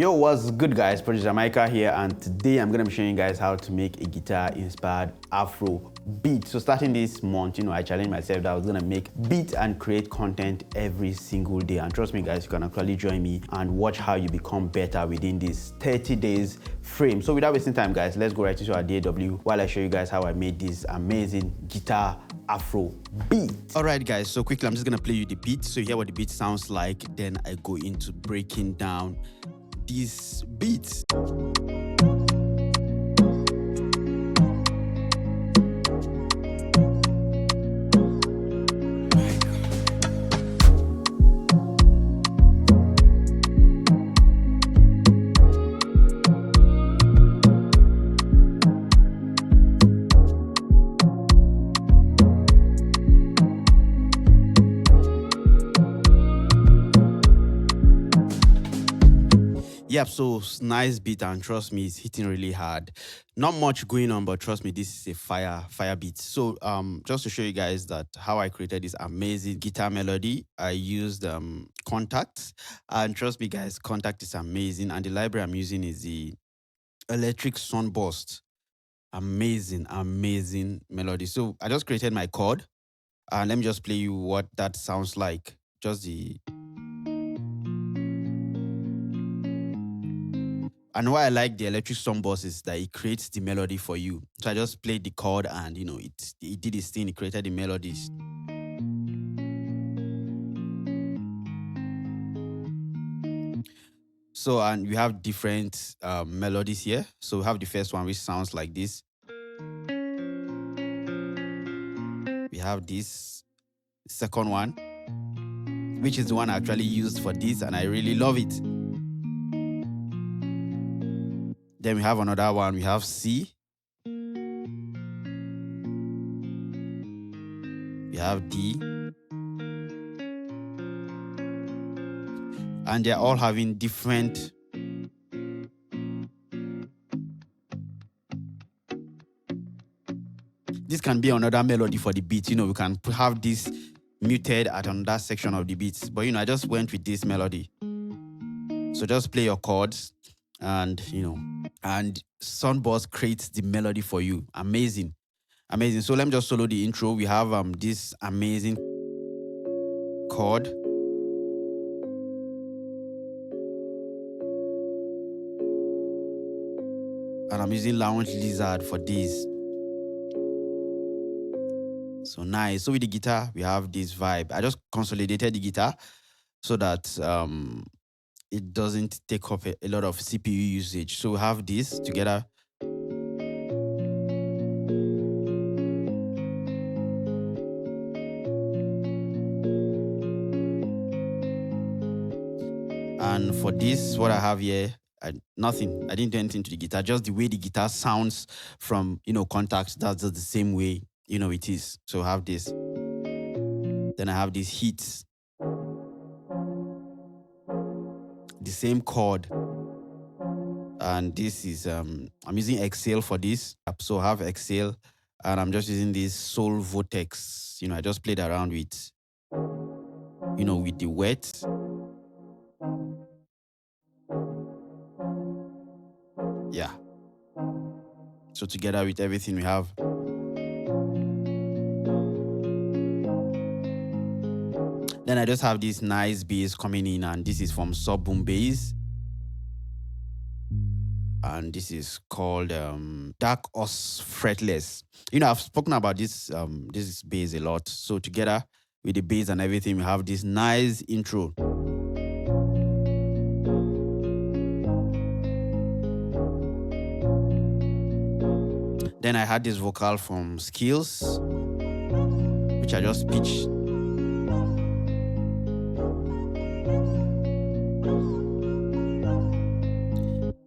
Yo, what's good guys? Producer Mykah here, and today I'm gonna be showing you guys how to make a guitar-inspired Afro beat. So starting this month, I challenged myself that I was gonna make beat and create content every single day. And trust me guys, you can actually join me and watch how you become better within this 30 days frame. So without wasting time guys, let's go right into our DAW while I show you guys how I made this amazing guitar Afro beat. Alright guys, so quickly I'm just gonna play you the beat so you hear what the beat sounds like. Then I go into breaking down these beats. Yep, so nice beat, and trust me, it's hitting really hard. Not much going on, but trust me, this is a fire beat. So just to show you guys that how I created this amazing guitar melody, I used Contact, and trust me guys, Contact is amazing, and the library I'm using is the Electric Sunburst. Amazing melody. So I just created my chord, and let me just play you what that sounds like. Just the And why I like the Electric Sunburst is that it creates the melody for you. So I just played the chord and it did its thing, it created the melodies. So, and we have different melodies here. So we have the first one which sounds like this. We have this second one, which is the one I actually used for this, and I really love it. Then we have another one, we have C. We have D. And they're all having different this can be another melody for the beat. We can have this muted at another section of the beats. But I just went with this melody. So just play your chords and and Sunburst creates the melody for you. Amazing. So let me just solo the intro. We have this amazing chord. And I'm using Lounge Lizard for this. So nice. So with the guitar, we have this vibe. I just consolidated the guitar so that it doesn't take up a lot of CPU usage. So we have this together. And for this, what I have here, nothing. I didn't do anything to the guitar. Just the way the guitar sounds from Contact. That's just the same way it is. So I have this. Then I have these hits. The same chord. And this is I'm using Exhale for this. So I have Exhale, and I'm just using this Soul Vortex. I just played around with with the wet. Yeah. So together with everything we have. Then I just have this nice bass coming in, and this is from Sub Boom Bass. And this is called Dark Us Fretless. I've spoken about this bass a lot. So together with the bass and everything, we have this nice intro. Then I had this vocal from Skills, which I just pitched.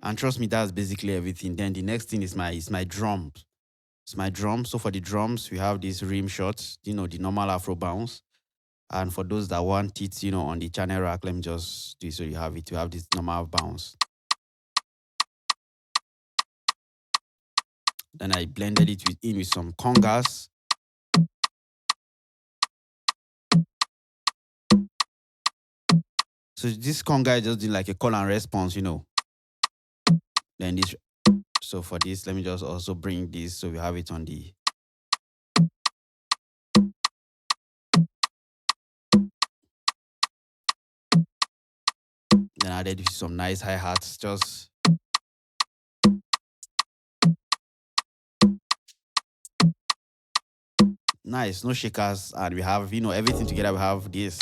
And trust me, that's basically everything. Then the next thing is my drum. It's my drum. So for the drums, we have these rim shots, the normal Afro bounce. And for those that want it, on the channel rack, let me just do it so you have it. You have this normal bounce. Then I blended it in with some congas. So this conga just did like a call and response, Then this, so for this, let me just also bring this so we have it on the. Then I added some nice hi-hats, just nice, no shakers, and we have, everything together. We have this.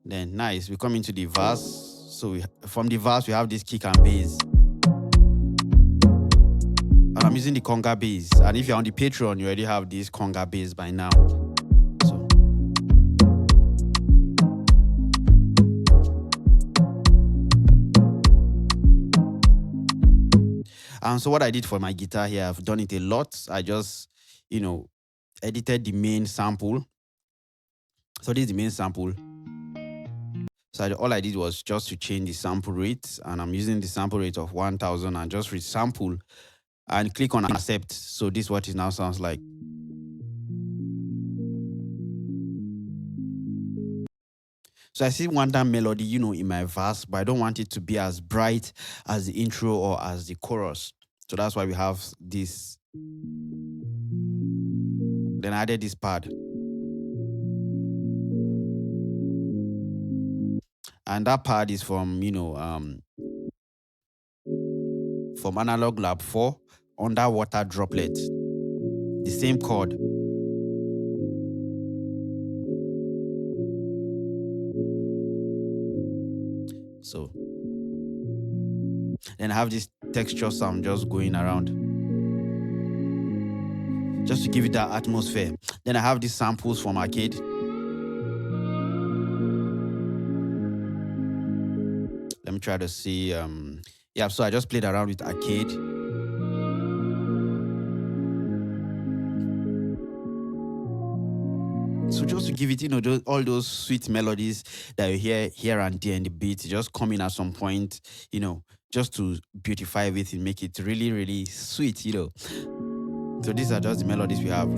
Then nice, we come into the verse. So from the verse, we have this kick and bass. And I'm using the conga bass. And if you're on the Patreon, you already have this conga bass by now. So and so what I did for my guitar here, I've done it a lot. I just, edited the main sample. So this is the main sample. So all I did was just to change the sample rate, and I'm using the sample rate of 1000 and just resample and click on accept. So this is what it now sounds like. So I see want that melody, in my verse, but I don't want it to be as bright as the intro or as the chorus. So that's why we have this. Then I added this pad. And that pad is from, from Analog Lab 4, Underwater Droplet. The same chord. So then I have this texture sound just going around, just to give it that atmosphere. Then I have these samples from Arcade. Let me try to see. Yeah, so I just played around with Arcade. So just to give it, all those sweet melodies that you hear here and there in the beat, just come in at some point, just to beautify everything, make it really, really sweet, So these are just the melodies we have.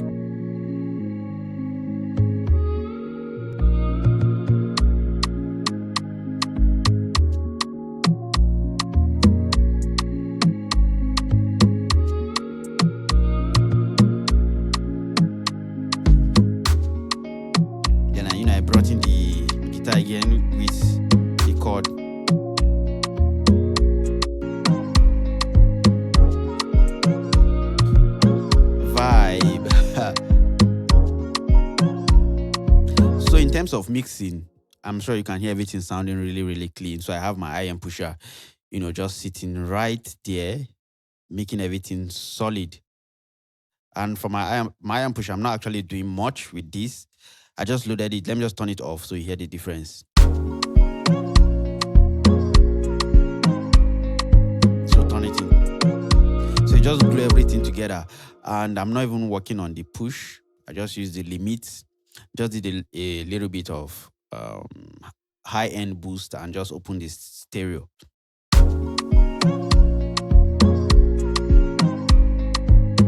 I brought in the guitar again with the chord. Vibe. So in terms of mixing, I'm sure you can hear everything sounding really, really clean. So I have my IM pusher, just sitting right there, making everything solid. And for my IM pusher, I'm not actually doing much with this. I just loaded it. Let me just turn it off so you hear the difference. So turn it in. So you just glue everything together. And I'm not even working on the push. I just use the limits. Just did a little bit of high-end boost and just open this stereo.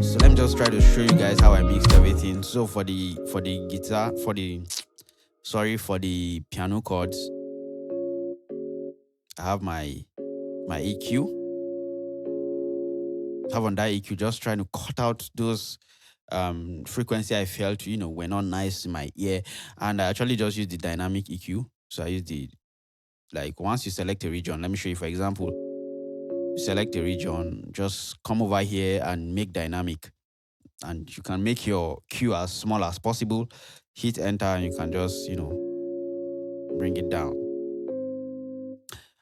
So let me just try to show you guys how I mixed everything. So for the guitar, for the piano chords, I have my EQ. I have on that EQ, just trying to cut out those frequency I felt, were not nice in my ear. And I actually just use the dynamic EQ. So I use once you select a region, let me show you, for example, select a region, just come over here and make dynamic. And you can make your Q as small as possible. Hit enter and you can just, bring it down.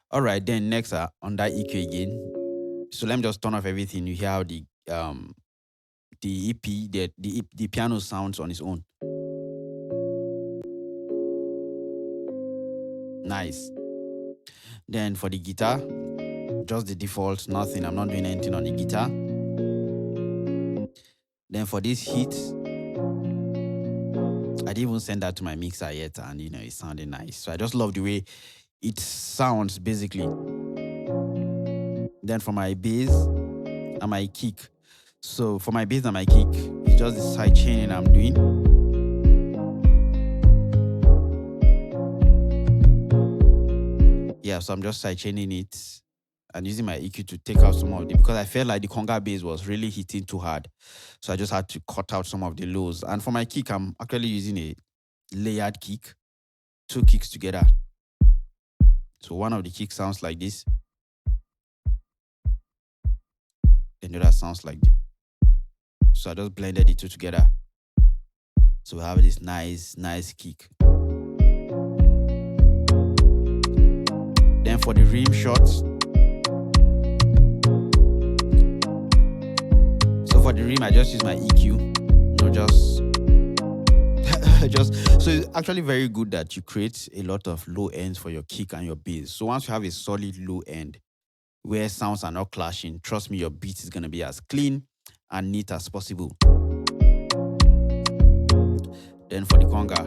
All right, then next on that EQ again. So let me just turn off everything. You hear how the EP, the piano sounds on its own. Nice. Then for the guitar, just the default, nothing. I'm not doing anything on the guitar. Then for this hit, I didn't even send that to my mixer yet, and it sounded nice. So I just love the way it sounds, basically. Then for my bass and my kick. So for my bass and my kick, it's just the side chaining I'm doing. Yeah, so I'm just sidechaining it and using my EQ to take out some of the, because I felt like the conga bass was really hitting too hard. So I just had to cut out some of the lows. And for my kick, I'm actually using a layered kick, 2 kicks together. So one of the kicks sounds like this. Then the other sounds like this. So I just blended the two together. So we have this nice kick. Then for the rim shots, so for the rim, I just use my EQ. So it's actually very good that you create a lot of low ends for your kick and your bass. So once you have a solid low end where sounds are not clashing, trust me, your beat is going to be as clean and neat as possible. Then for the conga,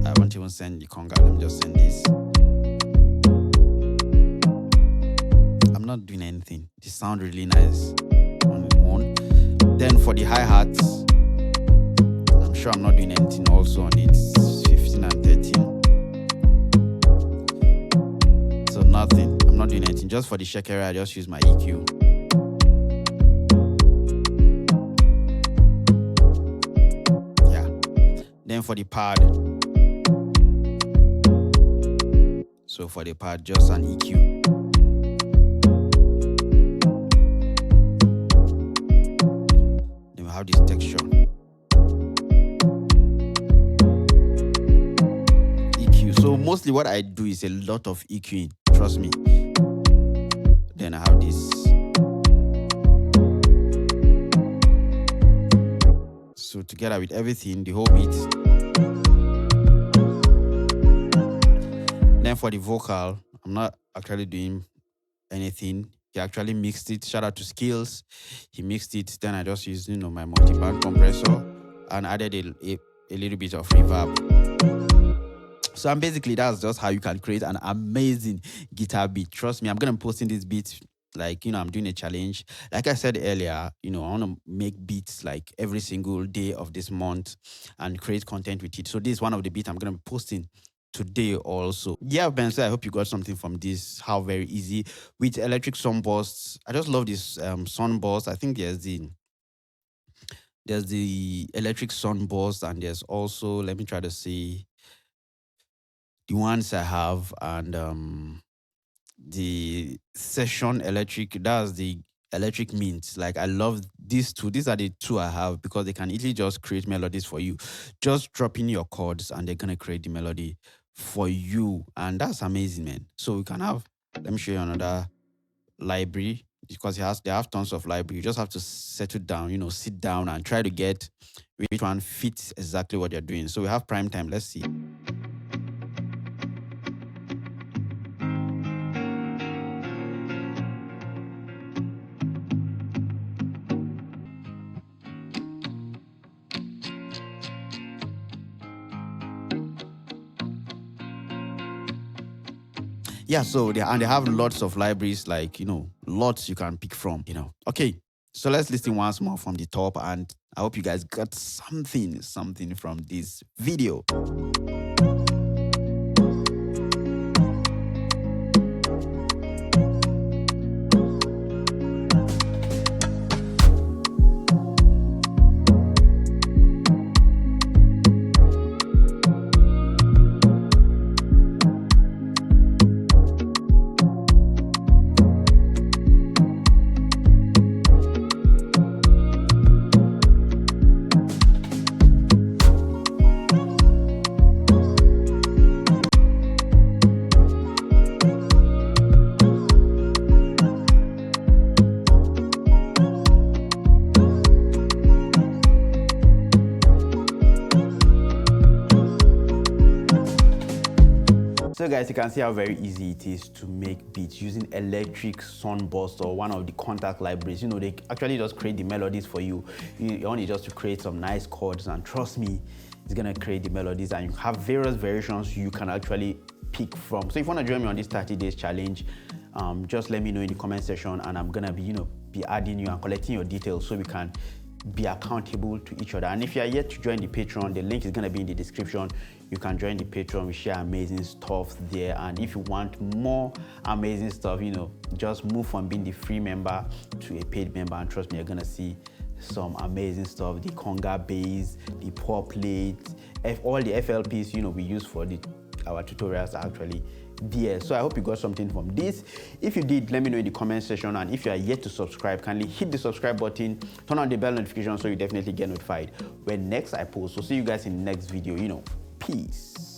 I won't even send the conga, let me just send this. I'm not doing anything. This sounds really nice on its own. Then for the hi-hats, I'm sure I'm not doing anything also on it. 15 and 13. So nothing. I'm not doing anything. Just for the shekere, I just use my EQ. Yeah. Then for the pad. So for the pad, just an EQ. This texture. EQ. So mostly what I do is a lot of EQing, trust me. Then I have this. So together with everything, the whole beat. Then for the vocal, I'm not actually doing anything. He actually mixed it. Shout out to Skills. He mixed it. Then I just used, my multi-band compressor and added a little bit of reverb. So basically, that's just how you can create an amazing guitar beat. Trust me, I'm gonna be posting this beat. Like, I'm doing a challenge. Like I said earlier, I want to make beats like every single day of this month and create content with it. So this is one of the beats I'm gonna be posting today also. Yeah, Ben, so I hope you got something from this. How very easy with electric sunbursts. I just love this sunburst. I think there's the electric sunburst, and there's also, let me try to see the ones I have, and the session electric. That's the electric mint. Like, I love these two. These are the two I have because they can easily just create melodies for you. Just drop in your chords and they're gonna create the melody for you, and that's amazing, man. So we can have, let me show you another library, because they have tons of library. You just have to settle down, sit down and try to get which one fits exactly what you're doing. So we have prime time. Let's see. Yeah, so they have lots of libraries, like, lots you can pick from, Okay, so let's listen once more from the top, and I hope you guys got something from this video. So guys, you can see how very easy it is to make beats using electric sunburst or one of the contact libraries. They actually just create the melodies for you. You only just to create some nice chords, and trust me, it's gonna create the melodies, and you have various variations you can actually pick from. So if you want to join me on this 30 days challenge, just let me know in the comment section, and I'm gonna be adding you and collecting your details so we can be accountable to each other. And if you are yet to join the Patreon, the link is going to be in the description. You can join the Patreon. We share amazing stuff there. And if you want more amazing stuff, you know, just move from being the free member to a paid member, and trust me, you're going to see some amazing stuff. The conga bass, the pop plate, all the FLPs, you know, we use for our tutorials are actually there. So I hope you got something from this. If you did, let me know in the comment section. And if you are yet to subscribe, kindly hit the subscribe button, turn on the bell notification so you definitely get notified when next I post. So see you guys in the next video. You know, peace.